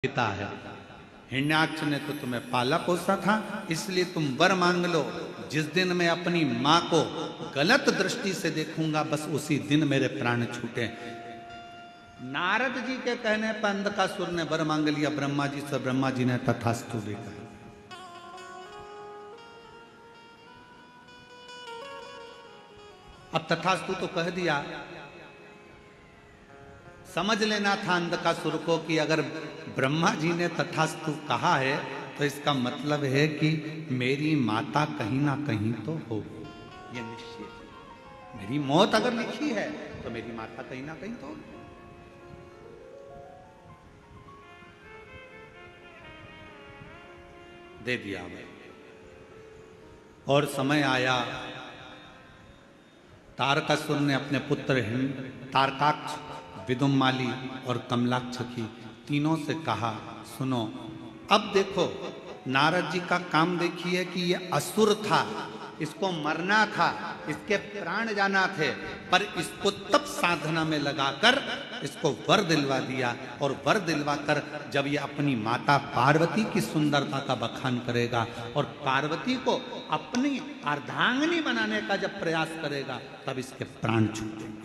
पिता है। हिरण्याक्ष ने तो तुम्हें पाला पोसा था, इसलिए तुम वर मांग लो। जिस दिन मैं अपनी मां को गलत दृष्टि से देखूंगा, बस उसी दिन मेरे प्राण छूटे। नारद जी के कहने पर अंधकासुर ने वर मांग लिया ब्रह्मा जी से। ब्रह्मा जी ने तथास्तु भी कहा। अब तथास्तु तो कह दिया, समझ लेना था अंधकासुर को कि अगर ब्रह्मा जी ने तथास्तु कहा है तो इसका मतलब है कि मेरी माता कहीं ना कहीं तो होगी, ये निश्चित। मेरी मौत अगर लिखी है तो मेरी माता कहीं ना कहीं तो होगी। दे दिया भाई। और समय आया, तारकासुर ने अपने पुत्र तारकाक्ष, विदुम्माली और कमलाक्ष की तीनों से कहा, सुनो अब देखो, नारद जी का काम देखिए कि ये असुर था, इसको मरना था, इसके प्राण जाना थे, पर इसको तब साधना में लगाकर इसको वर दिलवा दिया। और वर दिलवाकर जब ये अपनी माता पार्वती की सुंदरता का बखान करेगा और पार्वती को अपनी अर्धांगिनी बनाने का जब प्रयास करेगा, तब इसके प्राण छूटेंगे।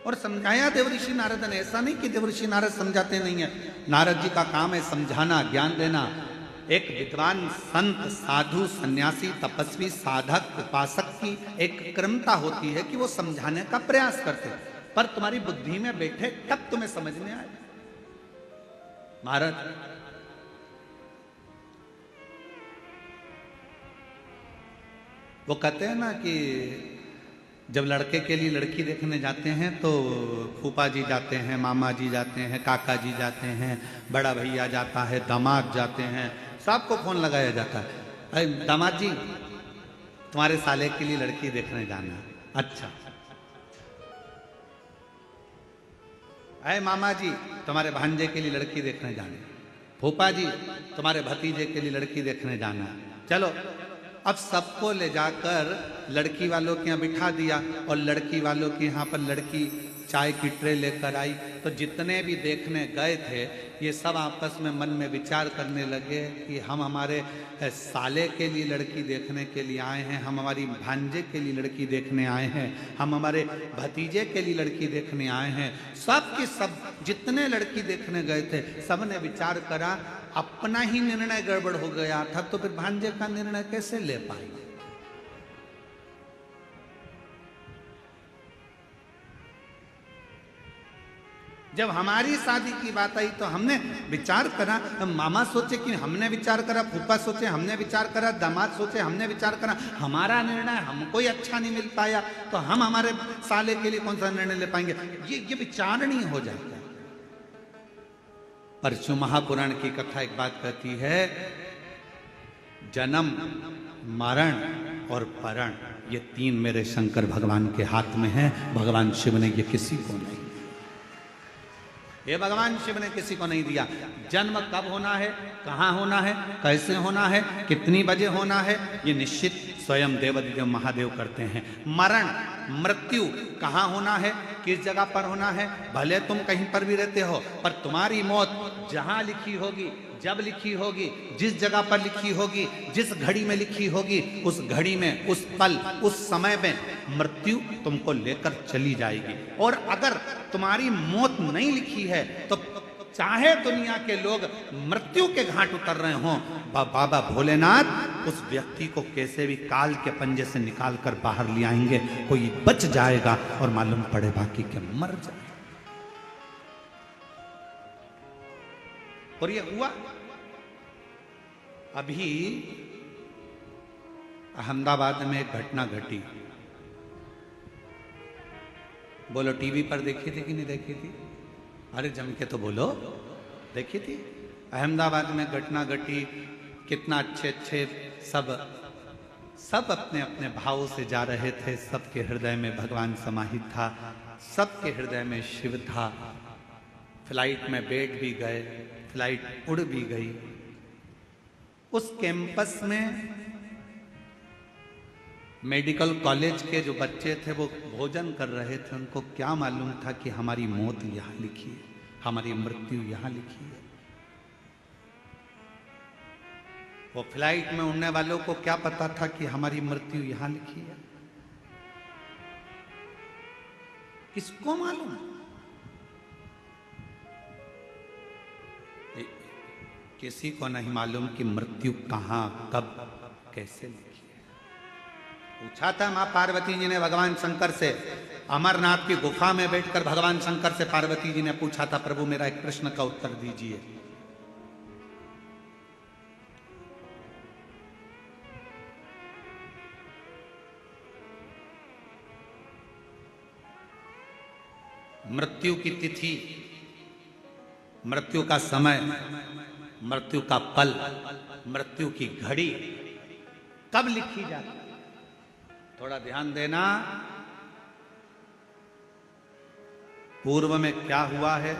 और समझाया देवऋषि नारद ने। ऐसा नहीं कि देवऋषि नारद समझाते नहीं है, नारद जी का काम है समझाना, ज्ञान देना। एक विद्वान संत, साधु, सन्यासी, तपस्वी, साधक, उपासक की एक क्रमता होती है कि वो समझाने का प्रयास करते, पर तुम्हारी बुद्धि में बैठे तब तुम्हें समझ में आए। महाराज वो कहते हैं ना कि जब लड़के के लिए लड़की देखने जाते हैं तो फूफा जी जाते हैं, मामा जी जाते हैं, काका जी जाते हैं, बड़ा भैया जाता है, दामाद जाते हैं, सबको फोन लगाया जाता है, अरे दामाद जी तुम्हारे साले के लिए लड़की देखने जाना है। अच्छा। अरे मामा जी तुम्हारे भांजे के लिए लड़की देखने जाना है। फूफा जी तुम्हारे भतीजे के लिए लड़की देखने जाना है। चलो, अब सबको ले जाकर लड़की वालों के यहाँ बिठा दिया और लड़की वालों के यहाँ पर लड़की चाय की ट्रे लेकर आई। तो जितने भी देखने गए थे ये सब आपस में मन में विचार करने लगे कि हम हमारे साले के लिए लड़की देखने के लिए आए हैं, हम हमारी भांजे के लिए लड़की देखने आए हैं, हम हमारे भतीजे के लिए लड़की देखने आए हैं। सब के सब जितने लड़की देखने गए थे सब ने विचार करा, अपना ही निर्णय गड़बड़ हो गया था तो फिर भांजे का निर्णय कैसे ले पाएंगे। जब हमारी शादी की बात आई तो हमने विचार करा, मामा सोचे कि हमने विचार करा, फूफा सोचे हमने विचार करा, दामाद सोचे हमने विचार करा, हमारा निर्णय हमको ही अच्छा नहीं मिल पाया तो हम हमारे साले के लिए कौन सा निर्णय ले पाएंगे। ये विचारणीय हो जाता है। परशु महापुराण की कथा एक बात कहती है, जन्म, मरण और परण ये तीन मेरे शंकर भगवान के हाथ में हैं। भगवान शिव ने ये किसी को नहीं, ये भगवान शिव ने किसी को नहीं दिया। जन्म कब होना है, कहाँ होना है, कैसे होना है, कितनी बजे होना है, ये निश्चित स्वयं देवादिदेव महादेव करते हैं। मरण, मृत्यु कहाँ होना है, किस जगह पर होना है, भले तुम कहीं पर भी रहते हो पर तुम्हारी मौत जहां लिखी होगी, जब लिखी होगी, जिस जगह पर लिखी होगी, जिस घड़ी में लिखी होगी, उस घड़ी में, उस पल, उस समय में मृत्यु तुमको लेकर चली जाएगी। और अगर तुम्हारी मौत नहीं लिखी है तो चाहे दुनिया के लोग मृत्यु के घाट उतर रहे हों, बाबा भोलेनाथ उस व्यक्ति को कैसे भी काल के पंजे से निकाल कर बाहर ले आएंगे। कोई बच जाएगा और मालूम पड़े बाकी के मर जाए। और ये हुआ। अभी अहमदाबाद में एक घटना घटी, बोलो टीवी पर देखी थी कि नहीं देखी थी? अरे जम के तो बोलो, देखी थी। अहमदाबाद में घटना घटी, कितना अच्छे अच्छे सब अपने अपने भावों से जा रहे थे, सबके हृदय में भगवान समाहित था, सबके हृदय में शिव था। फ्लाइट में बैठ भी गए, फ्लाइट उड़ भी गई। उस कैंपस में मेडिकल कॉलेज के जो बच्चे थे वो भोजन कर रहे थे, उनको क्या मालूम था कि हमारी मौत यहाँ लिखी है, हमारी मृत्यु यहाँ लिखी है। वो फ्लाइट में उड़ने वालों को क्या पता था कि हमारी मृत्यु यहाँ लिखी है? किसको मालूम? किसी को नहीं मालूम कि मृत्यु कहां, कब, कैसे लिखी है। पूछा था मां पार्वती जी ने भगवान शंकर से, अमरनाथ की गुफा में बैठकर भगवान शंकर से पार्वती जी ने पूछा था, प्रभु मेरा एक प्रश्न का उत्तर दीजिए। मृत्यु की तिथि, मृत्यु का समय, मृत्यु का पल, मृत्यु की घड़ी कब लिखी जाती है? थोड़ा ध्यान देना। पूर्व में क्या हुआ है,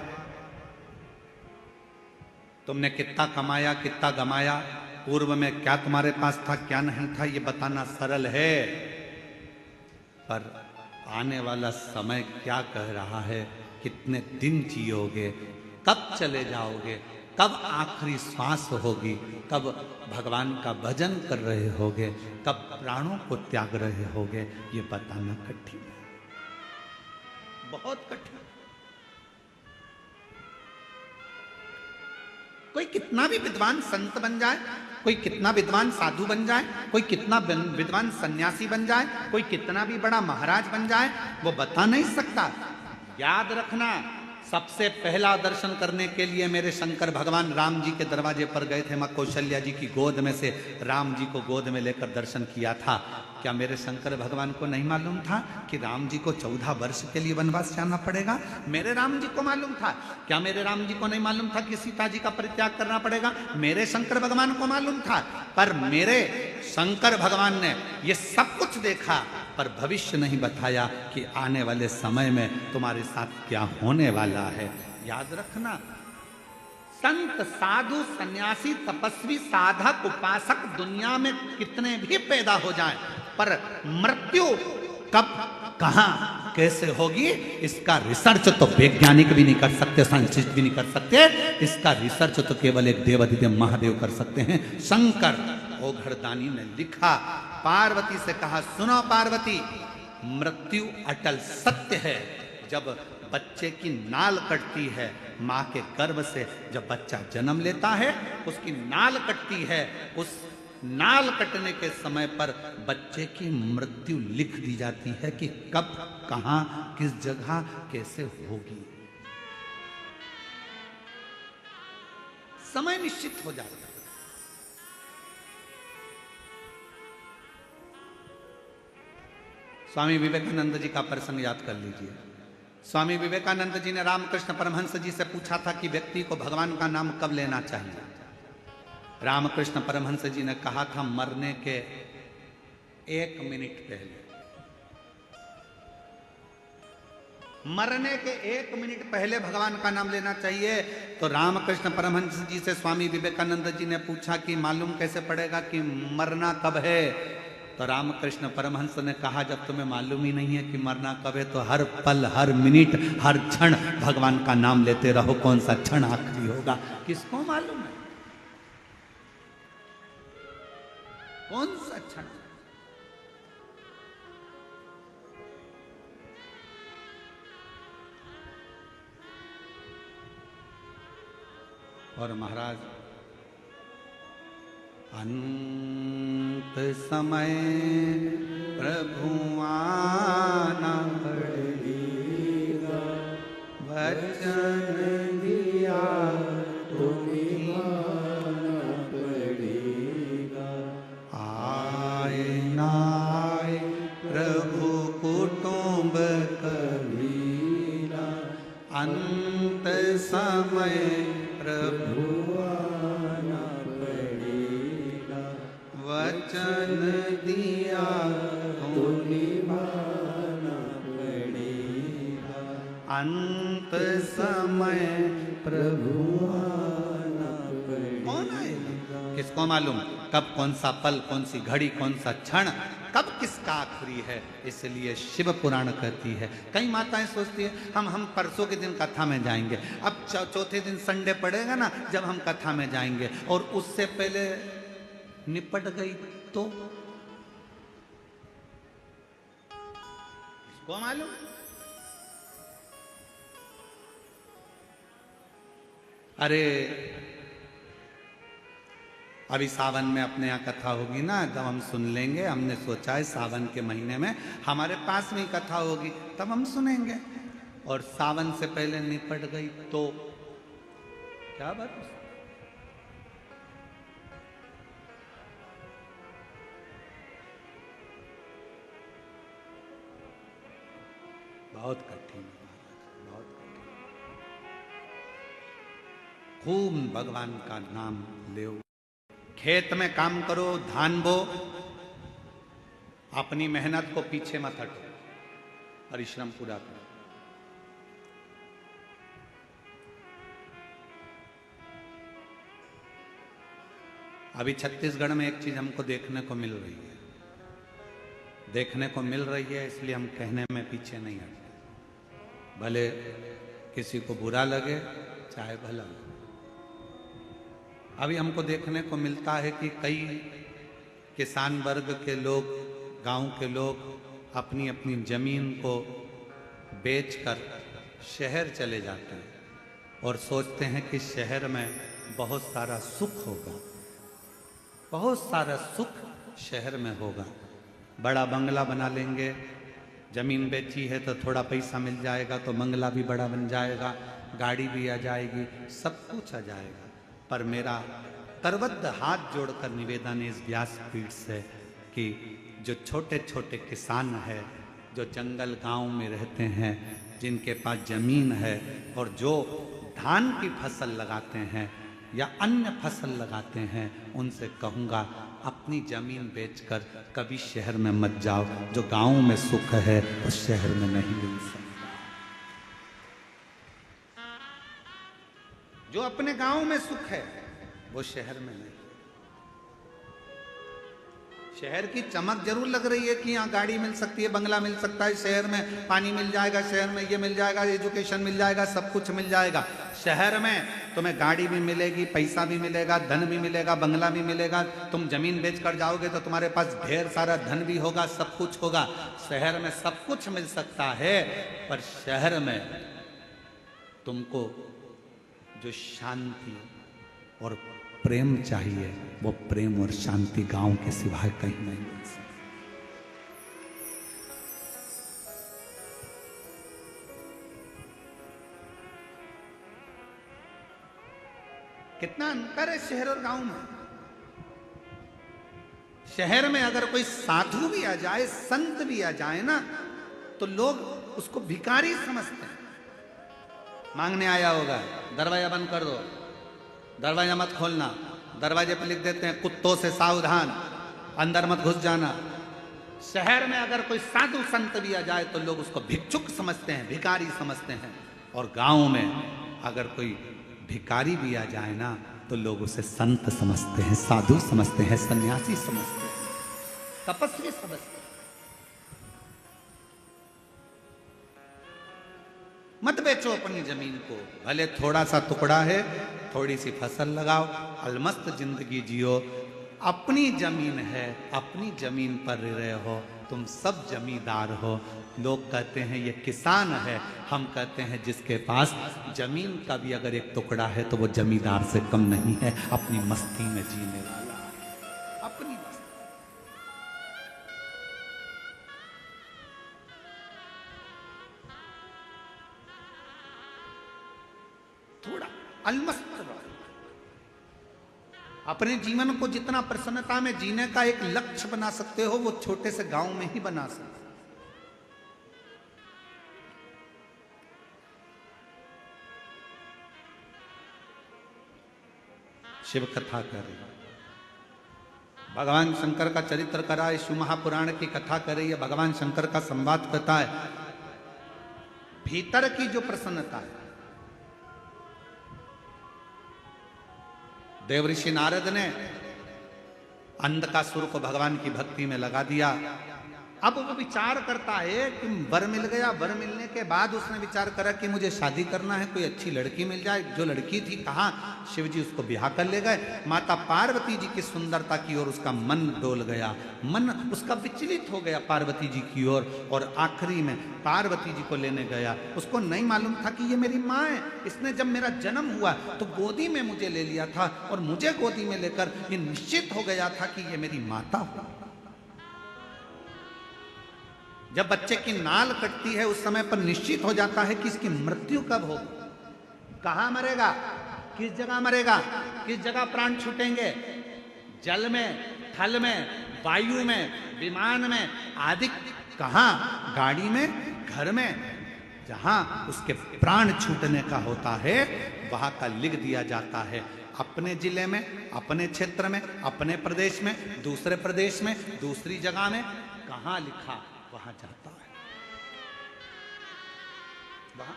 तुमने कितना कमाया, कितना गमाया, पूर्व में क्या तुम्हारे पास था, क्या नहीं था, ये बताना सरल है, पर आने वाला समय क्या कह रहा है, कितने दिन जियोगे, कब चले जाओगे, कब आखिरी श्वास होगी, कब भगवान का भजन कर रहे होगे, कब प्राणों को त्याग रहे होगे, ये बताना कठिन है, बहुत कठिन। कोई कितना भी विद्वान संत बन जाए, कोई कितना विद्वान साधु बन जाए, कोई कितना विद्वान सन्यासी बन जाए, कोई कितना भी बड़ा महाराज बन जाए, वो बता नहीं सकता। याद रखना, सबसे पहला दर्शन करने के लिए मेरे शंकर भगवान राम जी के दरवाजे पर गए थे। मां कौशल्या जी की गोद में से राम जी को गोद में लेकर दर्शन किया था। क्या मेरे शंकर भगवान को नहीं मालूम था कि राम जी को 14 वर्ष के लिए वनवास जाना पड़ेगा? मेरे राम जी को मालूम था। क्या मेरे राम जी को नहीं मालूम था कि सीता जी का परित्याग करना पड़ेगा? मेरे शंकर भगवान को मालूम था। पर मेरे शंकर भगवान ने ये सब कुछ देखा, पर भविष्य नहीं बताया कि आने वाले समय में तुम्हारे साथ क्या होने वाला है। याद रखना, संत, साधु, सन्यासी, तपस्वी, साधक, उपासक दुनिया में कितने भी पैदा हो जाएं, पर मृत्यु कब, कहां, कैसे होगी, इसका रिसर्च तो वैज्ञानिक भी नहीं कर सकते, साइंटिस्ट भी नहीं कर सकते। इसका रिसर्च तो केवल एक देवाधिदेव महादेव कर सकते हैं। शंकर ओघड़दानी ने लिखा, पार्वती से कहा, सुनो पार्वती, मृत्यु अटल सत्य है। जब बच्चे की नाल कटती है, माँ के गर्भ से जब बच्चा जन्म लेता है, उसकी नाल कटती है, उस नाल कटने के समय पर बच्चे की मृत्यु लिख दी जाती है कि कब, कहां, किस जगह, कैसे होगी। समय निश्चित हो जाता है। स्वामी विवेकानंद जी का प्रसंग याद कर लीजिए। स्वामी विवेकानंद जी ने रामकृष्ण परमहंस जी से पूछा था कि व्यक्ति को भगवान का नाम कब लेना चाहिए। रामकृष्ण परमहंस जी ने कहा था, मरने के 1 मिनट पहले। मरने के 1 मिनट पहले भगवान का नाम लेना चाहिए। तो रामकृष्ण परमहंस जी से स्वामी विवेकानंद जी ने पूछा कि मालूम कैसे पड़ेगा कि मरना कब है? तो रामकृष्ण परमहंस ने कहा, जब तुम्हें मालूम ही नहीं है कि मरना कब है, तो हर पल, हर मिनट, हर क्षण भगवान का नाम लेते रहो। कौन सा क्षण आखिरी होगा, किसको मालूम है? कौन सा क्षण? और महाराज, अंत समय प्रभु आना पड़ेगा, वचन दिया तो निभाना पड़ेगा। आए ना आए प्रभु कुटुंब कबीरा, अंत समय प्रभु आना पड़ेगा, वचन दिया तो निभाना पड़ेगा। अंत समय प्रभु आना पड़ेगा। कौन आएगा? किसको मालूम कब कौन सा पल, कौन सी घड़ी, कौन सा क्षण, कब किसका आखिरी है। इसलिए शिव पुराण कहती है। कई माताएं सोचती है हम परसों के दिन कथा में जाएंगे, अब चौथे दिन संडे पड़ेगा ना जब हम कथा में जाएंगे, और उससे पहले निपट गई तो किसको मालूम। अरे अभी सावन में अपने यहाँ कथा होगी ना, जब हम सुन लेंगे। हमने सोचा है सावन के महीने में हमारे पास में ही कथा होगी, तब हम सुनेंगे। और सावन से पहले निपट गई तो क्या बात है? बहुत कठिन, बहुत कठिन। खूब भगवान का नाम ले, खेत में काम करो, धान बो, अपनी मेहनत को पीछे मत हटो, परिश्रम पूरा करो। अभी छत्तीसगढ़ में एक चीज हमको देखने को मिल रही है, इसलिए हम कहने में पीछे नहीं हटते, भले किसी को बुरा लगे चाहे भला लगे। अभी हमको देखने को मिलता है कि कई किसान वर्ग के लोग, गांव के लोग अपनी अपनी जमीन को बेचकर शहर चले जाते हैं और सोचते हैं कि शहर में बहुत सारा सुख होगा, बहुत सारा सुख शहर में होगा। बड़ा बंगला बना लेंगे, जमीन बेची है तो थोड़ा पैसा मिल जाएगा तो बंगला भी बड़ा बन जाएगा, गाड़ी भी आ जाएगी, सब कुछ आ जाएगा। पर मेरा करबद्ध हाथ जोड़कर निवेदन है इस व्यासपीठ से कि जो छोटे छोटे किसान हैं, जो जंगल गांव में रहते हैं, जिनके पास जमीन है और जो धान की फसल लगाते हैं या अन्य फसल लगाते हैं, उनसे कहूँगा अपनी जमीन बेचकर कभी शहर में मत जाओ। जो गांव में सुख है उस शहर में नहीं मिल सकता। जो अपने गांव में सुख है वो शहर में नहीं। शहर की चमक जरूर लग रही है कि यहाँ गाड़ी मिल सकती है, बंगला मिल सकता है, शहर में पानी मिल जाएगा, शहर में ये मिल जाएगा, एजुकेशन मिल जाएगा, सब कुछ मिल जाएगा। शहर में तुम्हें गाड़ी भी मिलेगी, पैसा भी मिलेगा, धन भी मिलेगा, बंगला भी मिलेगा। तुम जमीन बेच कर जाओगे तो तुम्हारे पास ढेर सारा धन भी होगा, सब कुछ होगा। शहर में सब कुछ मिल सकता है, पर शहर में तुमको जो शांति और प्रेम चाहिए, वो प्रेम और शांति गांव के सिवाय कहीं नहीं मिल सकती। कितना अंतर है शहर और गांव में। शहर में अगर कोई साधु भी आ जाए, संत भी आ जाए ना, तो लोग उसको भिखारी समझते हैं। मांगने आया होगा, दरवाजा बंद कर दो, दरवाजा मत खोलना, दरवाजे पर लिख देते हैं कुत्तों से सावधान, अंदर मत घुस जाना। शहर में अगर कोई साधु संत भी आ जाए तो लोग उसको भिक्षुक समझते हैं, भिखारी समझते हैं। और गांव में अगर कोई भिखारी भी आ जाए ना तो लोग उसे संत समझते हैं, साधु समझते हैं, सन्यासी समझते हैं, तपस्वी समझते हैं। मत बेचो अपनी जमीन को, भले थोड़ा सा टुकड़ा है, थोड़ी सी फसल लगाओ, अलमस्त जिंदगी जियो। अपनी जमीन है, अपनी जमीन पर रहे हो, तुम सब जमींदार हो। लोग कहते हैं ये किसान है, हम कहते हैं जिसके पास जमीन का भी अगर एक टुकड़ा है तो वो जमींदार से कम नहीं है, अपनी मस्ती में जीने वाला, अपनी मस्ती। थोड़ा अलमस्त अपने जीवन को जितना प्रसन्नता में जीने का एक लक्ष्य बना सकते हो, वो छोटे से गांव में ही बना सकते। शिव कथा कर रही है, भगवान शंकर का चरित्र करा है, शिव महापुराण की कथा कर रही है, भगवान शंकर का संवाद करता है। भीतर की जो प्रसन्नता है, देवऋषि नारद ने अंधकासुर को भगवान की भक्ति में लगा दिया। अब वो विचार करता है कि वर मिल गया, वर मिलने के बाद उसने विचार करा कि मुझे शादी करना है, कोई अच्छी लड़की मिल जाए। जो लड़की थी कहाँ, शिव जी उसको ब्याह कर ले गए। माता पार्वती जी की सुंदरता की ओर उसका मन डोल गया, मन उसका विचलित हो गया पार्वती जी की ओर, और आखिरी में पार्वती जी को लेने गया। उसको नहीं मालूम था कि ये मेरी माँ है, इसने जब मेरा जन्म हुआ तो गोदी में मुझे ले लिया था, और मुझे गोदी में लेकर ये निश्चित हो गया था कि ये मेरी माता हो। जब बच्चे की नाल कटती है उस समय पर निश्चित हो जाता है कि इसकी मृत्यु कब होगी, कहां मरेगा, किस जगह मरेगा, किस जगह प्राण छूटेंगे, जल में, थल में, वायु में, विमान में आदि, कहां, गाड़ी में, घर में, जहां उसके प्राण छूटने का होता है वहां का लिख दिया जाता है। अपने जिले में, अपने क्षेत्र में, अपने प्रदेश में, दूसरे प्रदेश में, दूसरी जगह में, कहां लिखा वहां जाता है, वहां।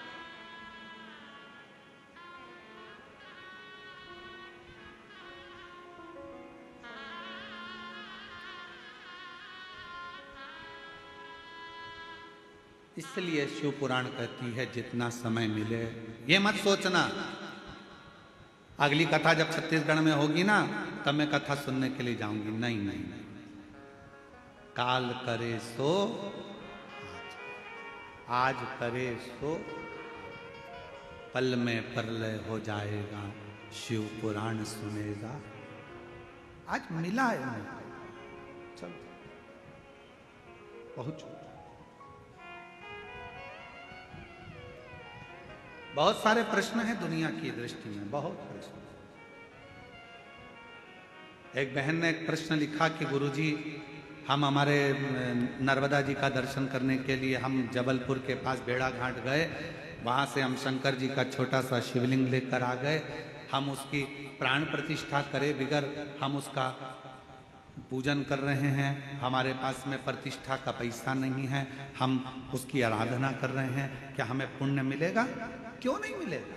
इसलिए शिव पुराण कहती है जितना समय मिले, ये मत सोचना अगली कथा जब छत्तीसगढ़ में होगी ना तब मैं कथा सुनने के लिए जाऊंगी। नहीं नहीं नहीं, काल करे सो आज करे सो पल में प्रलय हो जाएगा, शिव पुराण सुनेगा। आज मिला है, चल पहुंचो। बहुत सारे प्रश्न हैं दुनिया की दृष्टि में, बहुत प्रश्न। एक बहन ने एक प्रश्न लिखा कि गुरुजी हम हमारे नर्मदा जी का दर्शन करने के लिए हम जबलपुर के पास बेड़ा घाट गए, वहाँ से हम शंकर जी का छोटा सा शिवलिंग लेकर आ गए, हम उसकी प्राण प्रतिष्ठा करे बिगर हम उसका पूजन कर रहे हैं, हमारे पास में प्रतिष्ठा का पैसा नहीं है, हम उसकी आराधना कर रहे हैं, क्या हमें पुण्य मिलेगा? क्यों नहीं मिलेगा?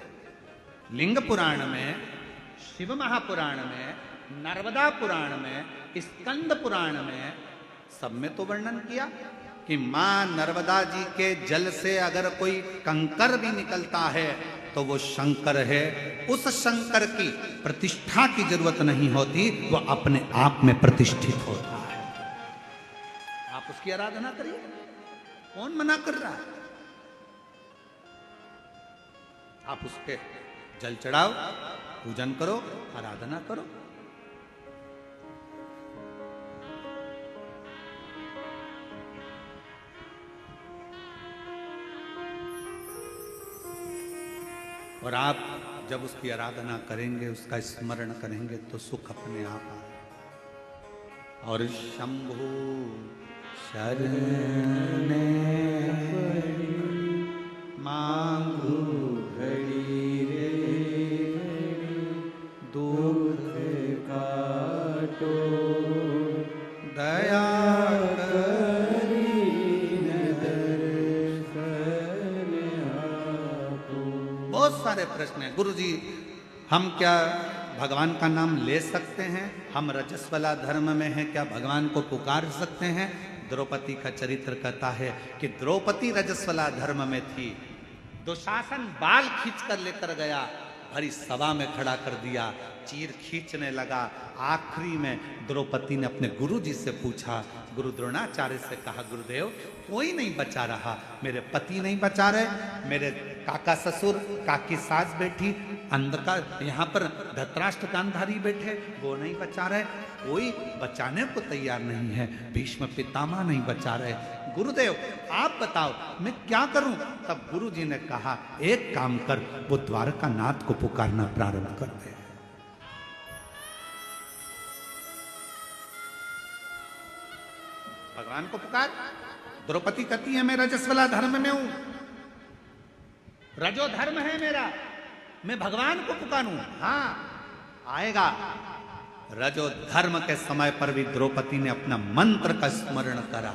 लिंग पुराण में, शिव महापुराण में, नर्मदा पुराण में, स्कंद पुराण में, सब में तो वर्णन किया कि मां नर्मदा जी के जल से अगर कोई कंकर भी निकलता है तो वो शंकर है। उस शंकर की प्रतिष्ठा की जरूरत नहीं होती, वो अपने आप में प्रतिष्ठित होता है। आप उसकी आराधना करिए, कौन मना कर रहा है? आप उसके जल चढ़ाओ, पूजन करो, आराधना करो। और आप जब उसकी आराधना करेंगे, उसका स्मरण करेंगे तो सुख अपने आप आए। और शंभु शरण मांगू घड़ी रे, दुख काटो दया सारे प्रश्न हैं। गुरु जी हम क्या भगवान का नाम ले सकते हैं? हम रजस्वला धर्म में हैं, क्या भगवान को पुकार सकते हैं? द्रौपदी का चरित्र कहता है कि द्रौपदी रजस्वला धर्म में थी, दुशासन बाल खींच कर लेकर गया, भरी सभा में खड़ा कर दिया, चीर खींचने लगा। आखिरी में द्रौपदी ने अपने गुरु जी से पूछा, गुरु द्रोणाचार्य से कहा, गुरुदेव कोई नहीं बचा रहा, मेरे पति नहीं बचा रहे, मेरे काका ससुर, काकी सास बैठी, अंधकार यहाँ पर धतराष्ट्र गांधारी बैठे, वो नहीं बचा रहे, कोई बचाने को तैयार नहीं है, भीष्म पितामह नहीं बचा रहे, गुरुदेव आप बताओ मैं क्या करूं? तब गुरु जी ने कहा, एक काम कर, वो द्वारका नाथ को पुकारना प्रारंभ कर दे। भगवान को पुकार। द्रौपदी कहती है मैं रजस्वला धर्म में हूं, रजो धर्म है मेरा, मैं भगवान को पुकारूं। हाँ आएगा। रजो धर्म के समय पर भी द्रौपदी ने अपना मंत्र का स्मरण करा।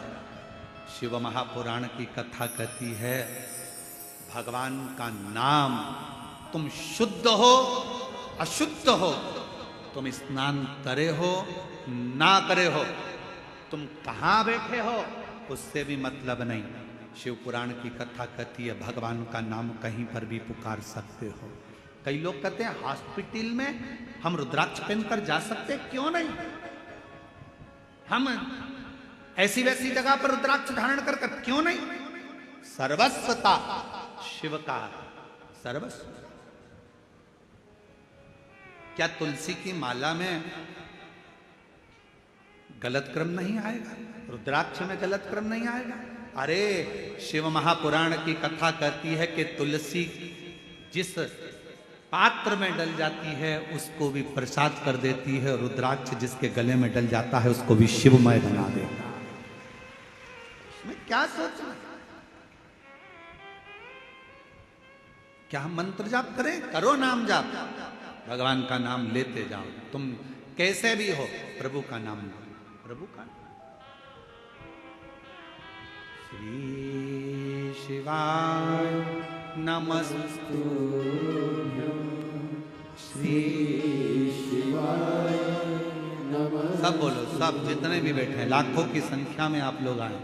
शिव महापुराण की कथा कहती है, भगवान का नाम, तुम शुद्ध हो अशुद्ध हो, तुम स्नान करे हो ना करे हो, तुम कहां बैठे हो, उससे भी मतलब नहीं। शिव पुराण की कथा कहती है भगवान का नाम कहीं पर भी पुकार सकते हो। कई लोग कहते हैं हॉस्पिटल में हम रुद्राक्ष पहनकर जा सकते, क्यों नहीं? हम ऐसी वैसी जगह पर रुद्राक्ष धारण कर क्यों नहीं? सर्वस्वता शिव का सर्वस्व। क्या तुलसी की माला में गलत क्रम नहीं आएगा? रुद्राक्ष में गलत क्रम नहीं आएगा? अरे शिव महापुराण की कथा कहती है कि तुलसी जिस पात्र में डल जाती है उसको भी प्रसाद कर देती है, रुद्राक्ष जिसके गले में डल जाता है उसको भी शिवमय बना देता है। इसमें क्या सोचना? क्या हम मंत्र जाप करें? करो नाम जाप, भगवान का नाम लेते जाओ। तुम कैसे भी हो प्रभु का नाम लो, प्रभु का। श्री शिवाय नमस्तु, श्री शिवाय नमस्तु। सब बोलो, सब जितने भी बैठे हैं, लाखों की संख्या में आप लोग आए।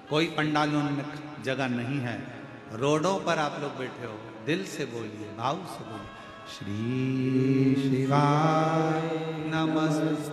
कोई पंडालों में जगह नहीं है, रोडों पर आप लोग बैठे हो। दिल से बोलिए, भाव से बोलिए, श्री शिवाय नमस्ते।